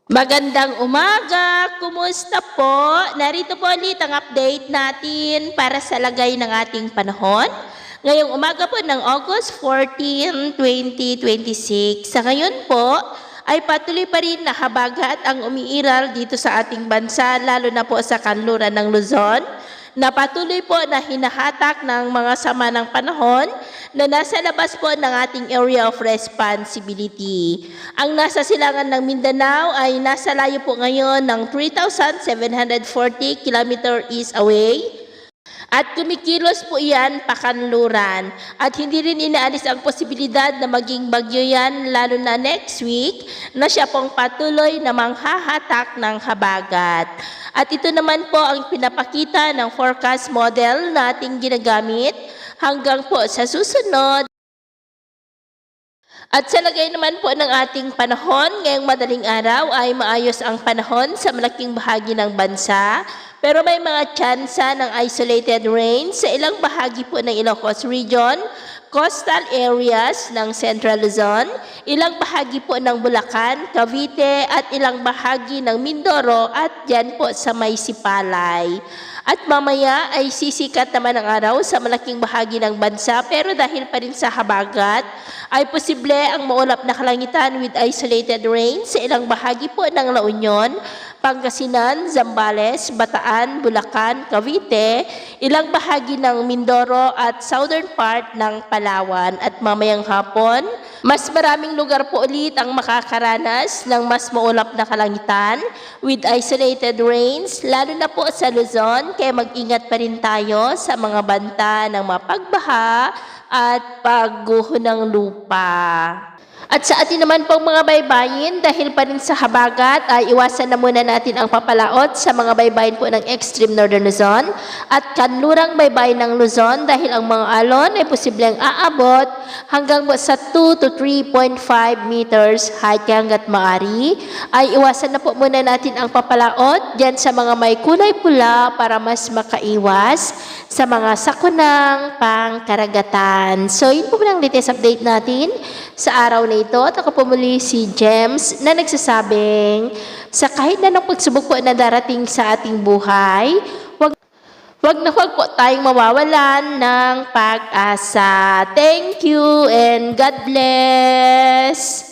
Magandang umaga! Kumusta po? Narito po ulit ang update natin para sa lagay ng ating panahon. Ngayong umaga po ng August 14, 2026. Sa ngayon po ay patuloy pa rin na habagat ang umiiral dito sa ating bansa, lalo na po sa kanluran ng Luzon, na patuloy po na hinahatak ng mga sama ng panahon na nasa labas po ng ating area of responsibility. Ang nasa silangan ng Mindanao ay nasa layo po ngayon ng 3,740 km east away. At kumikilos po yan pakanluran. At hindi rin inaalis ang posibilidad na maging bagyo yan lalo na next week na siya pong patuloy na manghahatak ng habagat. At ito naman po ang pinapakita ng forecast model na ating ginagamit hanggang po sa susunod. At sa lagay naman po ng ating panahon, ngayong madaling araw ay maayos ang panahon sa malaking bahagi ng bansa. Pero may mga tsansa ng isolated rain sa ilang bahagi po ng Ilocos Region, coastal areas ng Central Luzon, ilang bahagi po ng Bulacan, Cavite at ilang bahagi ng Mindoro at dyan po sa may Sipalay. At mamaya ay sisikat naman ang araw sa malaking bahagi ng bansa, pero dahil pa rin sa habagat, ay posible ang maulap na kalangitan with isolated rain sa ilang bahagi po ng La Union, Pangasinan, Zambales, Bataan, Bulacan, Cavite, ilang bahagi ng Mindoro at southern part ng Palawan. At mamayang hapon, mas maraming lugar po ulit ang makakaranas ng mas maulap na kalangitan with isolated rains, lalo na po sa Luzon, kaya mag-ingat pa rin tayo sa mga banta ng mapagbaha at pagguho ng lupa. At sa atin naman pong mga baybayin, dahil pa rin sa habagat, ay iwasan na muna natin ang papalaot sa mga baybayin po ng extreme northern Luzon at kanlurang baybayin ng Luzon dahil ang mga alon ay posibleng aabot hanggang sa 2 to 3.5 meters height, kaya hanggat maaari ay iwasan na po muna natin ang papalaot dyan sa mga may kulay pula para mas makaiwas sa mga sakunang pangkaragatan. So yun po ang latest update natin sa araw na ito. At ako po muli si James na nagsasabing sa kahit na ng pagsubok po na darating sa ating buhay, wag po tayong mawawalan ng pag-asa. Thank you and God bless!